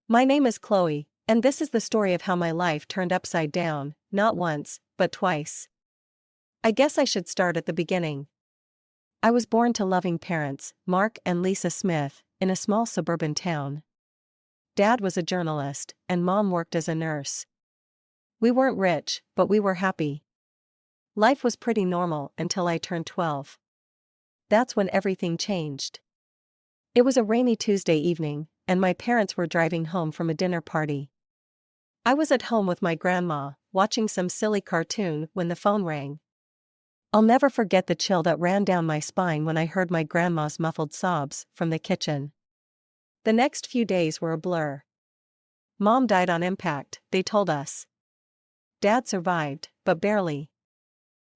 My name is Chloe, and this is the story of how my life turned upside down, not once, but twice. I guess I should start at the beginning. I was born to loving parents, Mark and Lisa Smith, in a small suburban town. Dad was a journalist, and Mom worked as a nurse. We weren't rich, but we were happy. Life was pretty normal until I turned 12. That's when everything changed. It was a rainy Tuesday evening, and my parents were driving home from a dinner party. I was at home with my grandma, watching some silly cartoon when the phone rang. I'll never forget the chill that ran down my spine when I heard my grandma's muffled sobs from the kitchen. The next few days were a blur. Mom died on impact, they told us. Dad survived, but barely.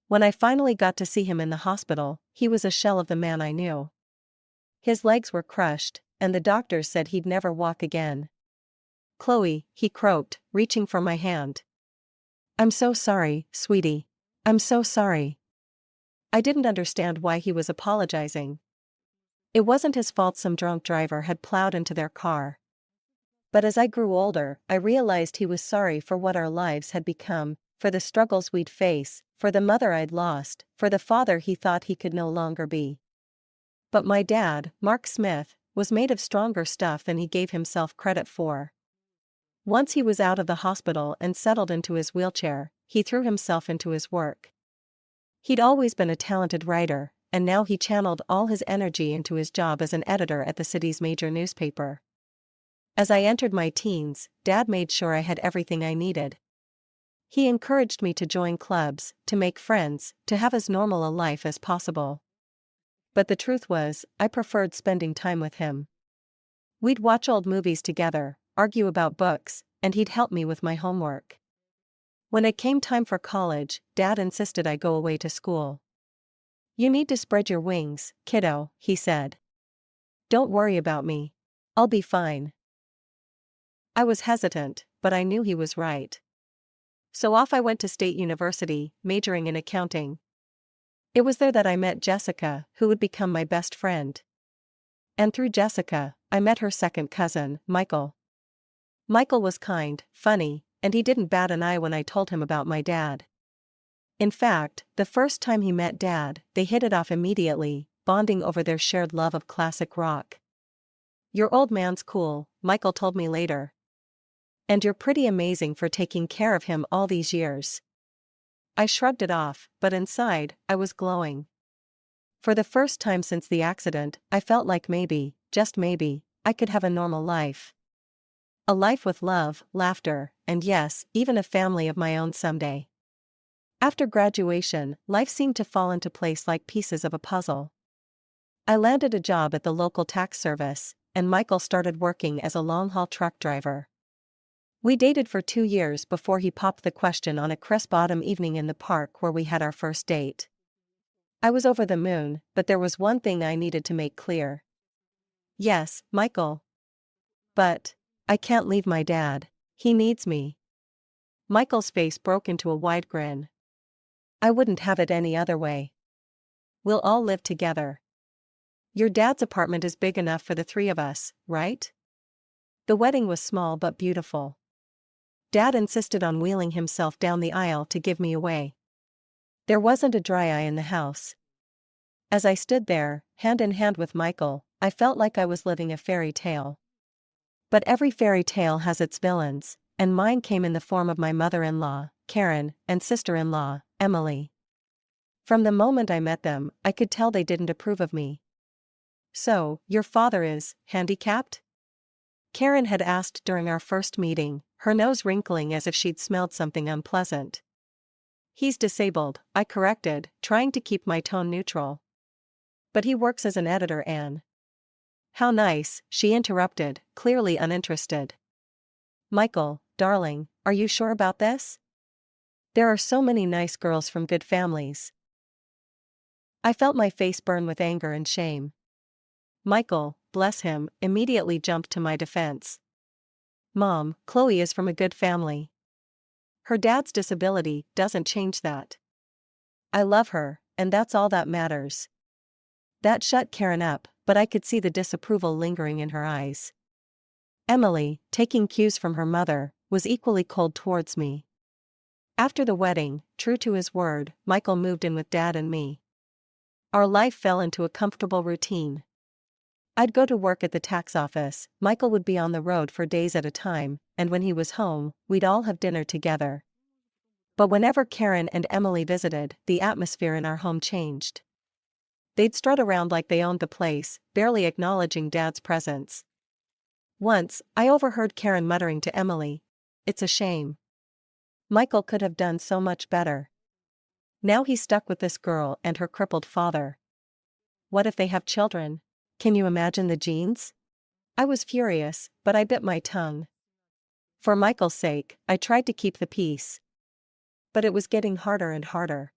When I finally got to see him in the hospital, he was a shell of the man I knew. His legs were crushed, and the doctors said he'd never walk again. "Chloe," he croaked, reaching for my hand. "I'm so sorry, sweetie. I'm so sorry." I didn't understand why he was apologizing. It wasn't his fault some drunk driver had plowed into their car. But as I grew older, I realized he was sorry for what our lives had become, for the struggles we'd face, for the mother I'd lost, for the father he thought he could no longer be. But my dad, Mark Smith, was made of stronger stuff than he gave himself credit for. Once he was out of the hospital and settled into his wheelchair, he threw himself into his work. He'd always been a talented writer, and now he channeled all his energy into his job as an editor at the city's major newspaper. As I entered my teens, Dad made sure I had everything I needed. He encouraged me to join clubs, to make friends, to have as normal a life as possible. But the truth was, I preferred spending time with him. We'd watch old movies together, argue about books, and he'd help me with my homework. When it came time for college, Dad insisted I go away to school. "You need to spread your wings, kiddo," he said. "Don't worry about me. I'll be fine." I was hesitant, but I knew he was right. So off I went to State University, majoring in accounting. It was there that I met Jessica, who would become my best friend. And through Jessica, I met her second cousin, Michael. Michael was kind, funny, and he didn't bat an eye when I told him about my dad. In fact, the first time he met Dad, they hit it off immediately, bonding over their shared love of classic rock. "Your old man's cool," Michael told me later. "And you're pretty amazing for taking care of him all these years." I shrugged it off, but inside, I was glowing. For the first time since the accident, I felt like maybe, just maybe, I could have a normal life. A life with love, laughter, and yes, even a family of my own someday. After graduation, life seemed to fall into place like pieces of a puzzle. I landed a job at the local tax service, and Michael started working as a long-haul truck driver. We dated for 2 years before he popped the question on a crisp autumn evening in the park where we had our first date. I was over the moon, but there was one thing I needed to make clear. "Yes, Michael. But I can't leave my dad. He needs me." Michael's face broke into a wide grin. "I wouldn't have it any other way. We'll all live together. Your dad's apartment is big enough for the 3 of us, right?" The wedding was small but beautiful. Dad insisted on wheeling himself down the aisle to give me away. There wasn't a dry eye in the house. As I stood there, hand in hand with Michael, I felt like I was living a fairy tale. But every fairy tale has its villains, and mine came in the form of my mother-in-law, Karen, and sister-in-law, Emily. From the moment I met them, I could tell they didn't approve of me. "So, your father is handicapped?" Karen had asked during our first meeting, her nose wrinkling as if she'd smelled something unpleasant. "He's disabled," I corrected, trying to keep my tone neutral. "But he works as an editor, Anne." "How nice," she interrupted, clearly uninterested. "Michael, darling, are you sure about this? There are so many nice girls from good families." I felt my face burn with anger and shame. Michael, bless him, immediately jumped to my defense. "Mom, Chloe is from a good family. Her dad's disability doesn't change that. I love her, and that's all that matters." That shut Karen up, but I could see the disapproval lingering in her eyes. Emily, taking cues from her mother, was equally cold towards me. After the wedding, true to his word, Michael moved in with Dad and me. Our life fell into a comfortable routine. I'd go to work at the tax office, Michael would be on the road for days at a time, and when he was home, we'd all have dinner together. But whenever Karen and Emily visited, the atmosphere in our home changed. They'd strut around like they owned the place, barely acknowledging Dad's presence. Once, I overheard Karen muttering to Emily, "It's a shame. Michael could have done so much better. Now he's stuck with this girl and her crippled father. What if they have children? Can you imagine the genes?" I was furious, but I bit my tongue. For Michael's sake, I tried to keep the peace. But it was getting harder and harder.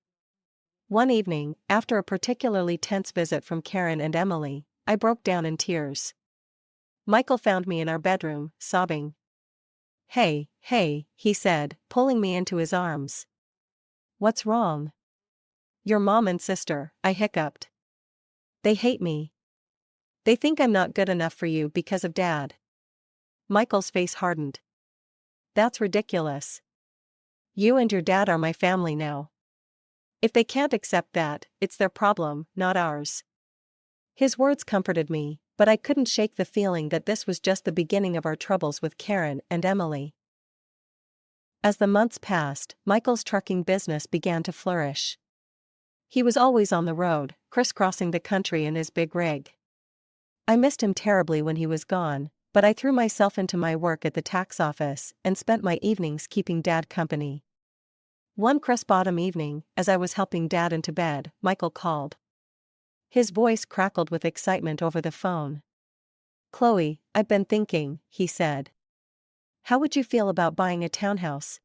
One evening, after a particularly tense visit from Karen and Emily, I broke down in tears. Michael found me in our bedroom, sobbing. Hey, he said, pulling me into his arms. "What's wrong?" "Your mom and sister," I hiccuped. "They hate me. They think I'm not good enough for you because of Dad." Michael's face hardened. "That's ridiculous. You and your dad are my family now. If they can't accept that, it's their problem, not ours." His words comforted me, but I couldn't shake the feeling that this was just the beginning of our troubles with Karen and Emily. As the months passed, Michael's trucking business began to flourish. He was always on the road, crisscrossing the country in his big rig. I missed him terribly when he was gone, but I threw myself into my work at the tax office and spent my evenings keeping Dad company. One crisp autumn evening, as I was helping Dad into bed, Michael called. His voice crackled with excitement over the phone. "Chloe, I've been thinking," he said. "How would you feel about buying a townhouse?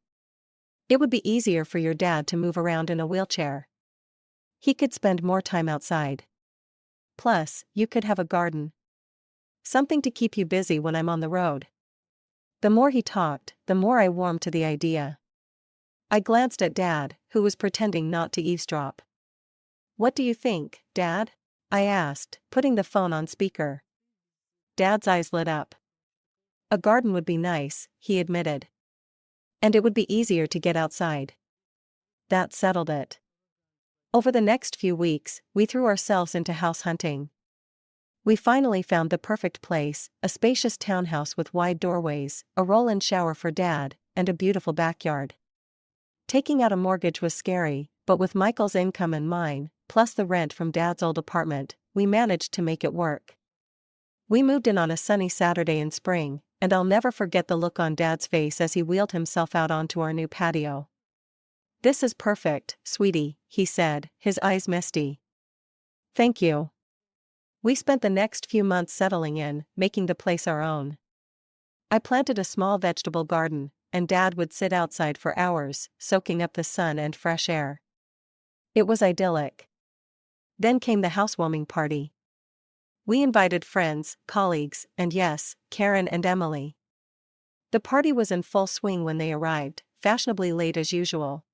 It would be easier for your dad to move around in a wheelchair. He could spend more time outside. Plus, you could have a garden. Something to keep you busy when I'm on the road." The more he talked, the more I warmed to the idea. I glanced at Dad, who was pretending not to eavesdrop. "What do you think, Dad?" I asked, putting the phone on speaker. Dad's eyes lit up. "A garden would be nice," he admitted. "And it would be easier to get outside." That settled it. Over the next few weeks, we threw ourselves into house hunting. We finally found the perfect place, a spacious townhouse with wide doorways, a roll-in shower for Dad, and a beautiful backyard. Taking out a mortgage was scary, but with Michael's income and mine, plus the rent from Dad's old apartment, we managed to make it work. We moved in on a sunny Saturday in spring, and I'll never forget the look on Dad's face as he wheeled himself out onto our new patio. "This is perfect, sweetie," he said, his eyes misty. "Thank you." We spent the next few months settling in, making the place our own. I planted a small vegetable garden, and Dad would sit outside for hours, soaking up the sun and fresh air. It was idyllic. Then came the housewarming party. We invited friends, colleagues, and yes, Karen and Emily. The party was in full swing when they arrived, fashionably late as usual.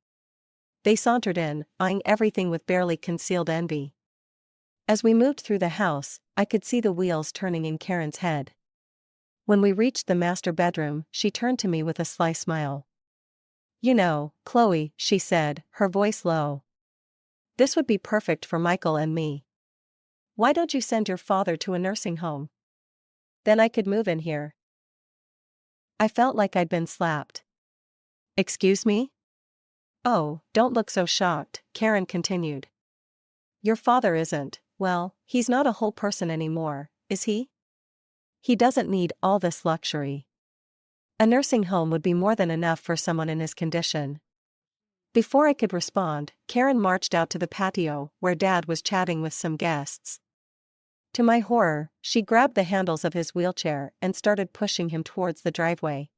They sauntered in, eyeing everything with barely concealed envy. As we moved through the house, I could see the wheels turning in Karen's head. When we reached the master bedroom, she turned to me with a sly smile. "You know, Chloe," she said, her voice low. "This would be perfect for Michael and me. Why don't you send your father to a nursing home? Then I could move in here." I felt like I'd been slapped. "Excuse me?" "Oh, don't look so shocked," Karen continued. "Your father isn't, well, he's not a whole person anymore, is he? He doesn't need all this luxury. A nursing home would be more than enough for someone in his condition." Before I could respond, Karen marched out to the patio, where Dad was chatting with some guests. To my horror, she grabbed the handles of his wheelchair and started pushing him towards the driveway.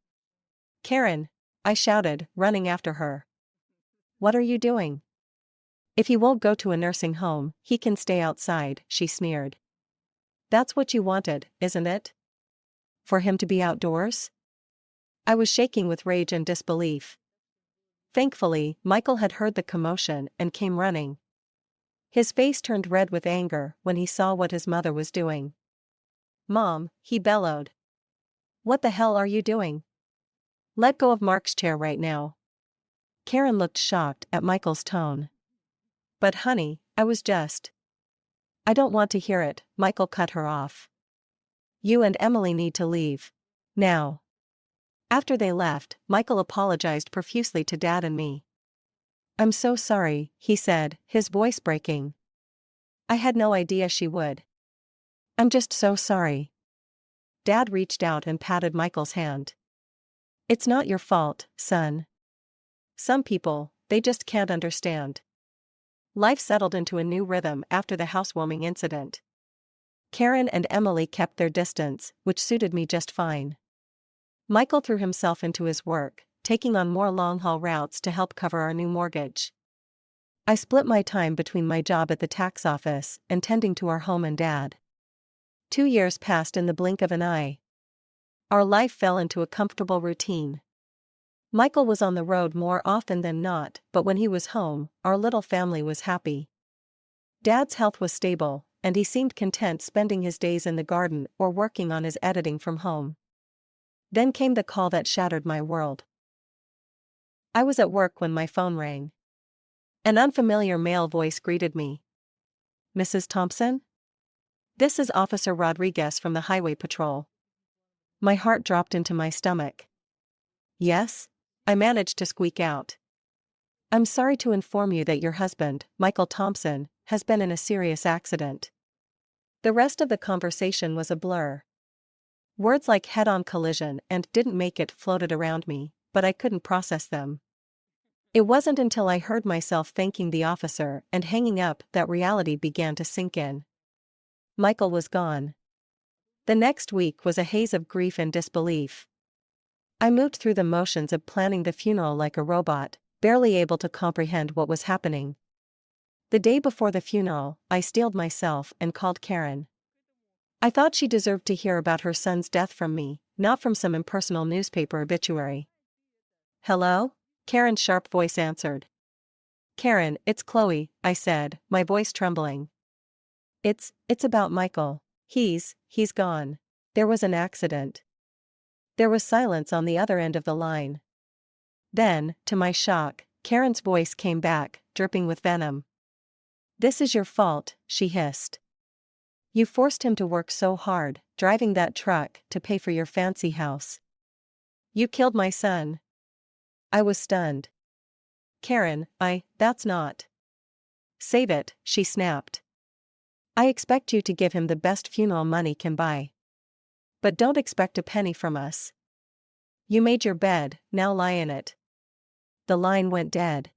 "Karen!" I shouted, running after her. "What are you doing?" "If he won't go to a nursing home, he can stay outside," she sneered. "That's what you wanted, isn't it? For him to be outdoors?" I was shaking with rage and disbelief. Thankfully, Michael had heard the commotion and came running. His face turned red with anger when he saw what his mother was doing. "Mom," he bellowed. What the hell are you doing? Let go of Mark's chair right now. Karen looked shocked at Michael's tone. But honey, I was just. I don't want to hear it, Michael cut her off. You and Emily need to leave. Now. After they left, Michael apologized profusely to Dad and me. I'm so sorry, he said, his voice breaking. I had no idea she would. I'm just so sorry. Dad reached out and patted Michael's hand. It's not your fault, son. Some people, they just can't understand. Life settled into a new rhythm after the housewarming incident. Karen and Emily kept their distance, which suited me just fine. Michael threw himself into his work, taking on more long-haul routes to help cover our new mortgage. I split my time between my job at the tax office and tending to our home and Dad. 2 years passed in the blink of an eye. Our life fell into a comfortable routine. Michael was on the road more often than not, but when he was home, our little family was happy. Dad's health was stable, and he seemed content spending his days in the garden or working on his editing from home. Then came the call that shattered my world. I was at work when my phone rang. An unfamiliar male voice greeted me. Mrs. Thompson? This is Officer Rodriguez from the Highway Patrol. My heart dropped into my stomach. Yes? I managed to squeak out. I'm sorry to inform you that your husband, Michael Thompson, has been in a serious accident. The rest of the conversation was a blur. Words like head-on collision and didn't make it floated around me, but I couldn't process them. It wasn't until I heard myself thanking the officer and hanging up that reality began to sink in. Michael was gone. The next week was a haze of grief and disbelief. I moved through the motions of planning the funeral like a robot, barely able to comprehend what was happening. The day before the funeral, I steeled myself and called Karen. I thought she deserved to hear about her son's death from me, not from some impersonal newspaper obituary. Hello? Karen's sharp voice answered. Karen, it's Chloe, I said, my voice trembling. It's about Michael. He's gone. There was an accident. There was silence on the other end of the line. Then, to my shock, Karen's voice came back, dripping with venom. This is your fault, she hissed. You forced him to work so hard, driving that truck to pay for your fancy house. You killed my son. I was stunned. Karen, that's not. Save it, she snapped. I expect you to give him the best funeral money can buy. But don't expect a penny from us. You made your bed, now lie in it. The line went dead.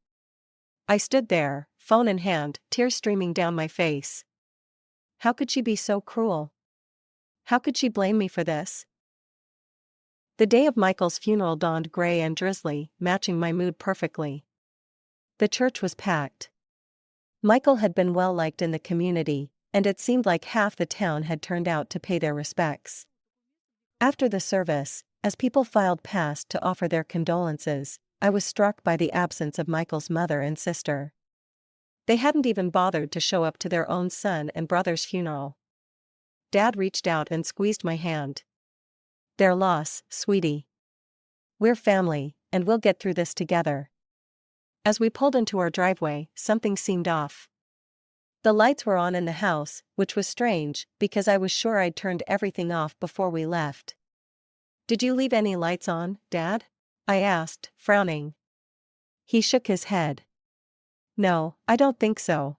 I stood there, phone in hand, tears streaming down my face. How could she be so cruel? How could she blame me for this? The day of Michael's funeral dawned gray and drizzly, matching my mood perfectly. The church was packed. Michael had been well liked in the community, and it seemed like half the town had turned out to pay their respects. After the service, as people filed past to offer their condolences, I was struck by the absence of Michael's mother and sister. They hadn't even bothered to show up to their own son and brother's funeral. Dad reached out and squeezed my hand. Their loss, sweetie. We're family, and we'll get through this together. As we pulled into our driveway, something seemed off. The lights were on in the house, which was strange, because I was sure I'd turned everything off before we left. Did you leave any lights on, Dad? I asked, frowning. He shook his head. No, I don't think so.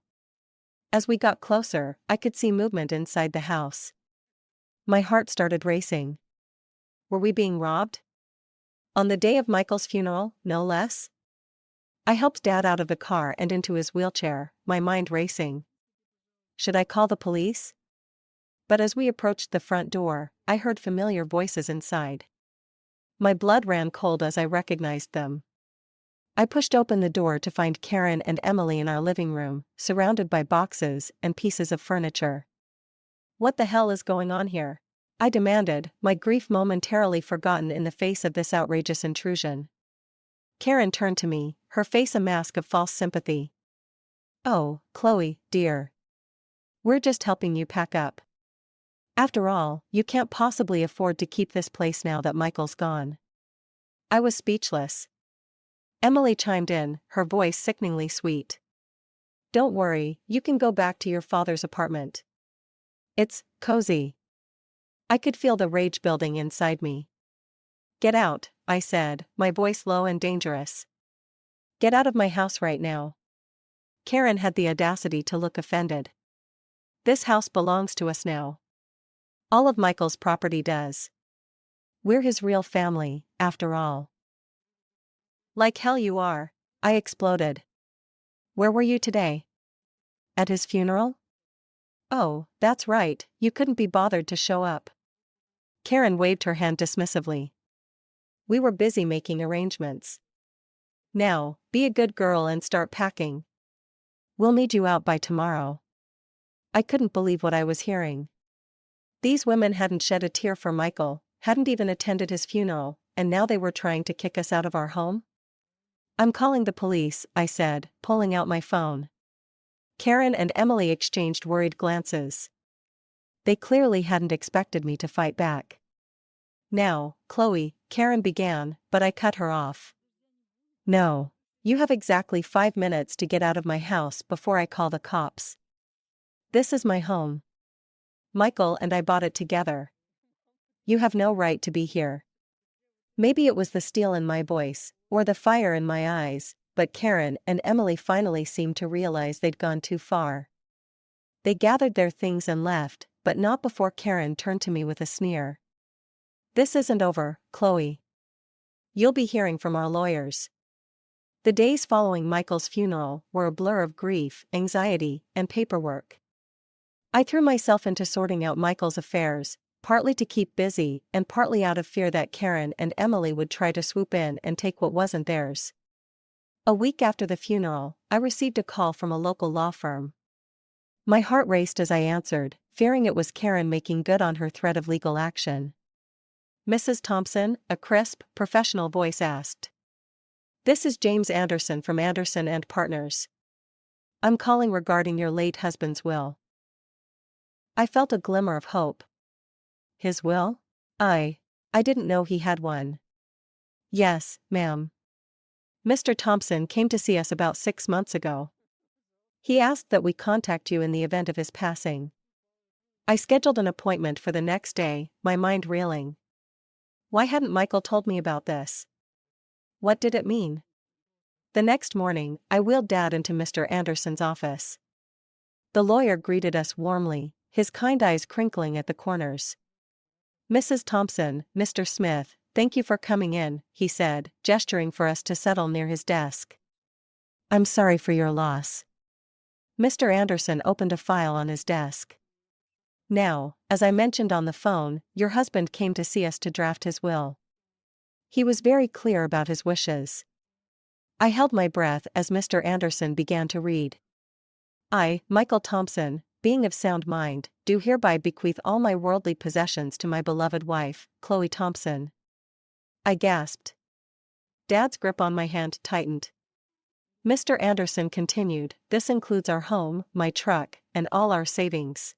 As we got closer, I could see movement inside the house. My heart started racing. Were we being robbed? On the day of Michael's funeral, no less? I helped Dad out of the car and into his wheelchair, my mind racing. Should I call the police? But as we approached the front door, I heard familiar voices inside. My blood ran cold as I recognized them. I pushed open the door to find Karen and Emily in our living room, surrounded by boxes and pieces of furniture. What the hell is going on here? I demanded, my grief momentarily forgotten in the face of this outrageous intrusion. Karen turned to me, her face a mask of false sympathy. Oh, Chloe, dear. We're just helping you pack up. After all, you can't possibly afford to keep this place now that Michael's gone. I was speechless. Emily chimed in, her voice sickeningly sweet. Don't worry, you can go back to your father's apartment. It's cozy. I could feel the rage building inside me. Get out, I said, my voice low and dangerous. Get out of my house right now. Karen had the audacity to look offended. This house belongs to us now. All of Michael's property does. We're his real family, after all. Like hell you are, I exploded. Where were you today? At his funeral? Oh, that's right, you couldn't be bothered to show up. Karen waved her hand dismissively. We were busy making arrangements. Now, be a good girl and start packing. We'll need you out by tomorrow. I couldn't believe what I was hearing. These women hadn't shed a tear for Michael, hadn't even attended his funeral, and now they were trying to kick us out of our home? I'm calling the police, I said, pulling out my phone. Karen and Emily exchanged worried glances. They clearly hadn't expected me to fight back. Now, Chloe, Karen began, but I cut her off. No. You have exactly 5 minutes to get out of my house before I call the cops. This is my home. Michael and I bought it together. You have no right to be here. Maybe it was the steel in my voice, or the fire in my eyes, but Karen and Emily finally seemed to realize they'd gone too far. They gathered their things and left, but not before Karen turned to me with a sneer. This isn't over, Chloe. You'll be hearing from our lawyers. The days following Michael's funeral were a blur of grief, anxiety, and paperwork. I threw myself into sorting out Michael's affairs, partly to keep busy and partly out of fear that Karen and Emily would try to swoop in and take what wasn't theirs. A week after the funeral, I received a call from a local law firm. My heart raced as I answered, fearing it was Karen making good on her threat of legal action. Mrs. Thompson, a crisp, professional voice asked. This is James Anderson from Anderson and Partners. I'm calling regarding your late husband's will. I felt a glimmer of hope. His will? I didn't know he had one. Yes, ma'am. Mr. Thompson came to see us about 6 months ago. He asked that we contact you in the event of his passing. I scheduled an appointment for the next day, my mind reeling. Why hadn't Michael told me about this? What did it mean? The next morning, I wheeled Dad into Mr. Anderson's office. The lawyer greeted us warmly, his kind eyes crinkling at the corners. Mrs. Thompson, Mr. Smith, thank you for coming in, he said, gesturing for us to settle near his desk. I'm sorry for your loss. Mr. Anderson opened a file on his desk. Now, as I mentioned on the phone, your husband came to see us to draft his will. He was very clear about his wishes. I held my breath as Mr. Anderson began to read. I, Michael Thompson, being of sound mind, do hereby bequeath all my worldly possessions to my beloved wife, Chloe Thompson. I gasped. Dad's grip on my hand tightened. Mr. Anderson continued, this includes our home, my truck, and all our savings.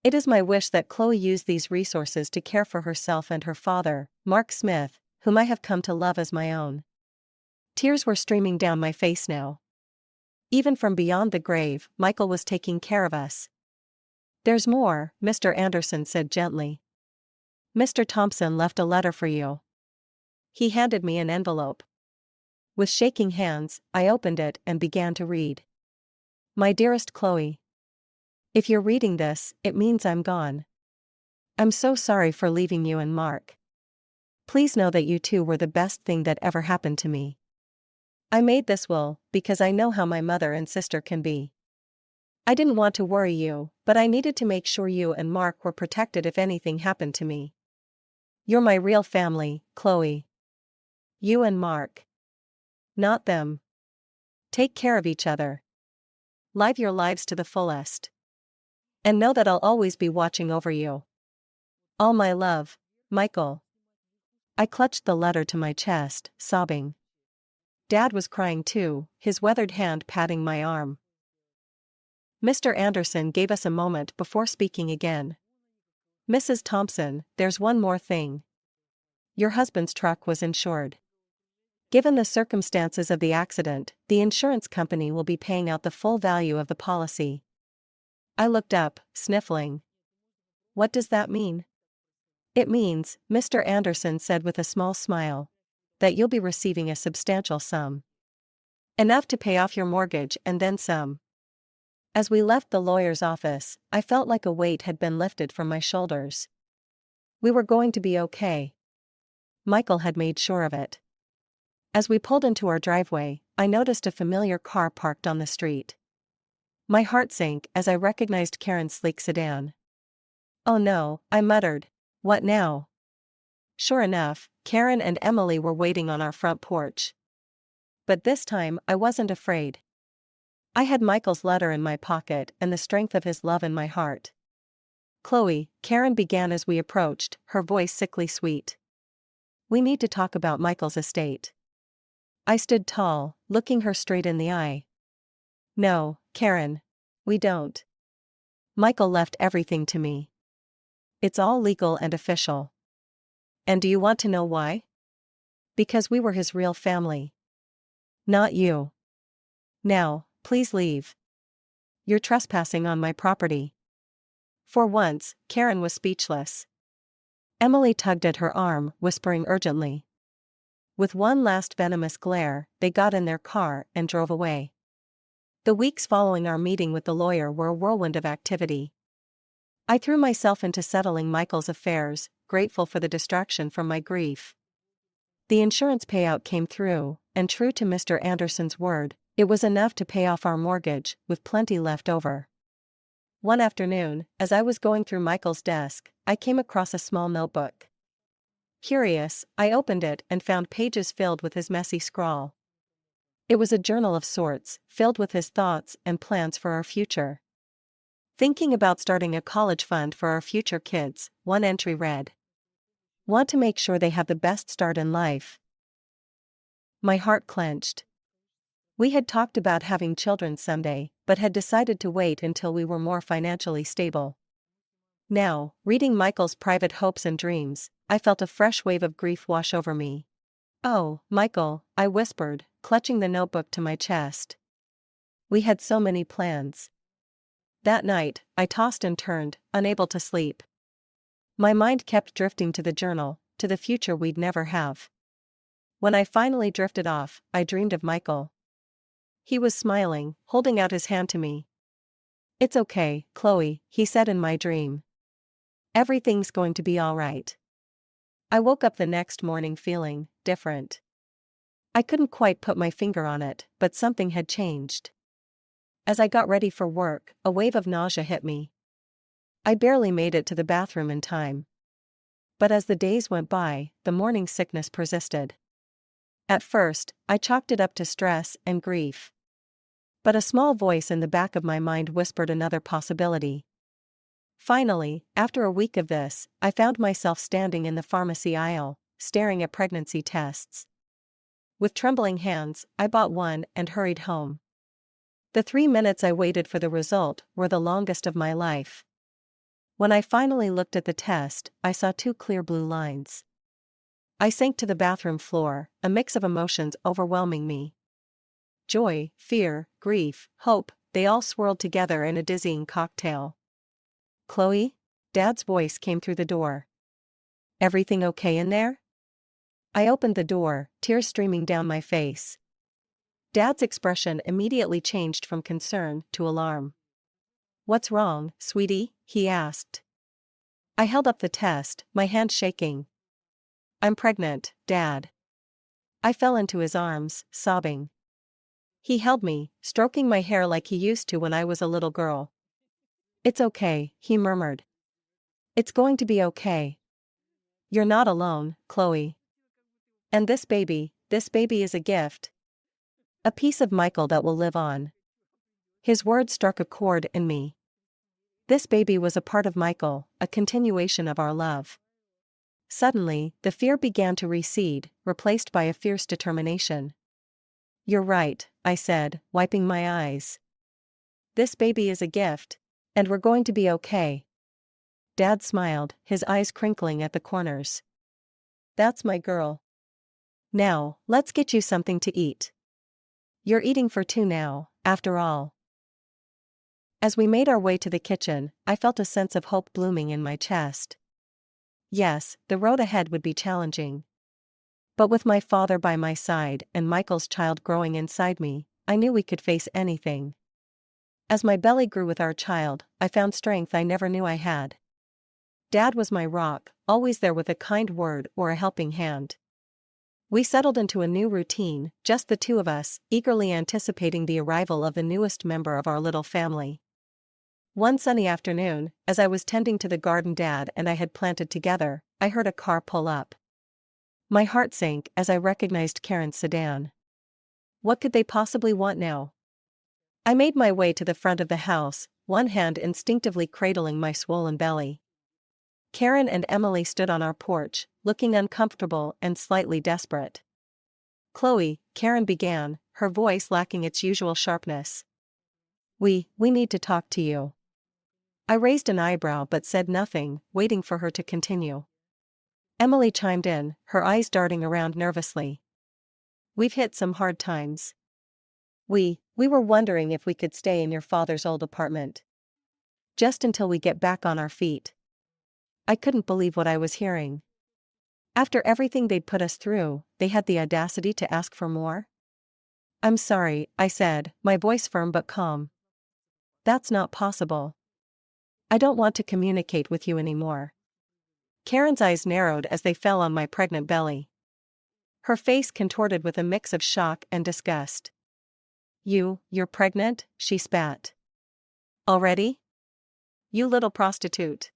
It is my wish that Chloe use these resources to care for herself and her father, Mark Smith, whom I have come to love as my own. Tears were streaming down my face now. Even from beyond the grave, Michael was taking care of us. There's more, Mr. Anderson said gently. Mr. Thompson left a letter for you. He handed me an envelope. With shaking hands, I opened it and began to read. My dearest Chloe. If you're reading this, it means I'm gone. I'm so sorry for leaving you and Mark. Please know that you two were the best thing that ever happened to me. I made this will because I know how my mother and sister can be. I didn't want to worry you, but I needed to make sure you and Mark were protected if anything happened to me. You're my real family, Chloe. You and Mark. Not them. Take care of each other. Live your lives to the fullest. And know that I'll always be watching over you. All my love, Michael. I clutched the letter to my chest, sobbing. Dad was crying too, his weathered hand patting my arm. Mr. Anderson gave us a moment before speaking again. Mrs. Thompson, there's one more thing. Your husband's truck was insured. Given the circumstances of the accident, the insurance company will be paying out the full value of the policy. I looked up, sniffling. What does that mean? It means, Mr. Anderson said with a small smile, that you'll be receiving a substantial sum. Enough to pay off your mortgage and then some. As we left the lawyer's office, I felt like a weight had been lifted from my shoulders. We were going to be okay. Michael had made sure of it. As we pulled into our driveway, I noticed a familiar car parked on the street. My heart sank as I recognized Karen's sleek sedan. Oh no, I muttered. What now? Sure enough, Karen and Emily were waiting on our front porch. But this time, I wasn't afraid. I had Michael's letter in my pocket and the strength of his love in my heart. Chloe, Karen began as we approached, her voice sickly sweet. We need to talk about Michael's estate. I stood tall, looking her straight in the eye. No, Karen. We don't. Michael left everything to me. It's all legal and official. And do you want to know why? Because we were his real family. Not you. Now, please leave. You're trespassing on my property. For once, Karen was speechless. Emily tugged at her arm, whispering urgently. With one last venomous glare, they got in their car and drove away. The weeks following our meeting with the lawyer were a whirlwind of activity. I threw myself into settling Michael's affairs, grateful for the distraction from my grief. The insurance payout came through, and true to Mr. Anderson's word, it was enough to pay off our mortgage, with plenty left over. One afternoon, as I was going through Michael's desk, I came across a small notebook. Curious, I opened it and found pages filled with his messy scrawl. It was a journal of sorts, filled with his thoughts and plans for our future. Thinking about starting a college fund for our future kids, one entry read. Want to make sure they have the best start in life. My heart clenched. We had talked about having children someday, but had decided to wait until we were more financially stable. Now, reading Michael's private hopes and dreams, I felt a fresh wave of grief wash over me. Oh, Michael, I whispered, clutching the notebook to my chest. We had so many plans. That night, I tossed and turned, unable to sleep. My mind kept drifting to the journal, to the future we'd never have. When I finally drifted off, I dreamed of Michael. He was smiling, holding out his hand to me. It's okay, Chloe, he said in my dream. Everything's going to be all right. I woke up the next morning feeling different. I couldn't quite put my finger on it, but something had changed. As I got ready for work, a wave of nausea hit me. I barely made it to the bathroom in time. But as the days went by, the morning sickness persisted. At first, I chalked it up to stress and grief. But a small voice in the back of my mind whispered another possibility. Finally, after a week of this, I found myself standing in the pharmacy aisle, staring at pregnancy tests. With trembling hands, I bought one and hurried home. The 3 minutes I waited for the result were the longest of my life. When I finally looked at the test, I saw 2 clear blue lines. I sank to the bathroom floor, a mix of emotions overwhelming me. Joy, fear, grief, hope, they all swirled together in a dizzying cocktail. Chloe? Dad's voice came through the door. Everything okay in there? I opened the door, tears streaming down my face. Dad's expression immediately changed from concern to alarm. What's wrong, sweetie? He asked. I held up the test, my hand shaking. I'm pregnant, Dad. I fell into his arms, sobbing. He held me, stroking my hair like he used to when I was a little girl. It's okay, he murmured. It's going to be okay. You're not alone, Chloe. And this baby is a gift. A piece of Michael that will live on. His words struck a chord in me. This baby was a part of Michael, a continuation of our love. Suddenly, the fear began to recede, replaced by a fierce determination. You're right, I said, wiping my eyes. This baby is a gift. And we're going to be okay. Dad smiled, his eyes crinkling at the corners. That's my girl. Now, let's get you something to eat. You're eating for two now, after all. As we made our way to the kitchen, I felt a sense of hope blooming in my chest. Yes, the road ahead would be challenging. But with my father by my side and Michael's child growing inside me, I knew we could face anything. As my belly grew with our child, I found strength I never knew I had. Dad was my rock, always there with a kind word or a helping hand. We settled into a new routine, just the two of us, eagerly anticipating the arrival of the newest member of our little family. One sunny afternoon, as I was tending to the garden Dad and I had planted together, I heard a car pull up. My heart sank as I recognized Karen's sedan. What could they possibly want now? I made my way to the front of the house, one hand instinctively cradling my swollen belly. Karen and Emily stood on our porch, looking uncomfortable and slightly desperate. "Chloe," Karen began, her voice lacking its usual sharpness. We need to talk to you." I raised an eyebrow but said nothing, waiting for her to continue. Emily chimed in, her eyes darting around nervously. "We've hit some hard times. We were wondering if we could stay in your father's old apartment. Just until we get back on our feet." I couldn't believe what I was hearing. After everything they'd put us through, they had the audacity to ask for more? "I'm sorry," I said, my voice firm but calm. "That's not possible. I don't want to communicate with you anymore." Karen's eyes narrowed as they fell on my pregnant belly. Her face contorted with a mix of shock and disgust. You're pregnant?" she spat. "Already? You little prostitute.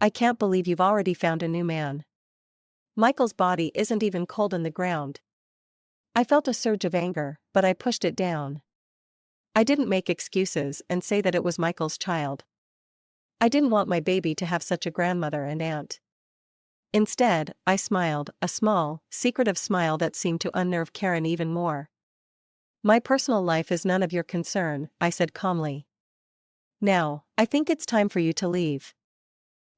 I can't believe you've already found a new man. Michael's body isn't even cold in the ground." I felt a surge of anger, but I pushed it down. I didn't make excuses and say that it was Michael's child. I didn't want my baby to have such a grandmother and aunt. Instead, I smiled, a small, secretive smile that seemed to unnerve Karen even more. "My personal life is none of your concern," I said calmly. "Now, I think it's time for you to leave."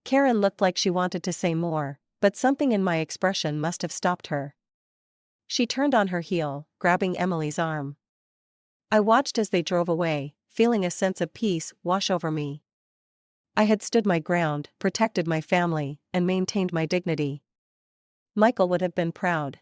Karen looked like she wanted to say more, but something in my expression must have stopped her. She turned on her heel, grabbing Emily's arm. I watched as they drove away, feeling a sense of peace wash over me. I had stood my ground, protected my family, and maintained my dignity. Michael would have been proud.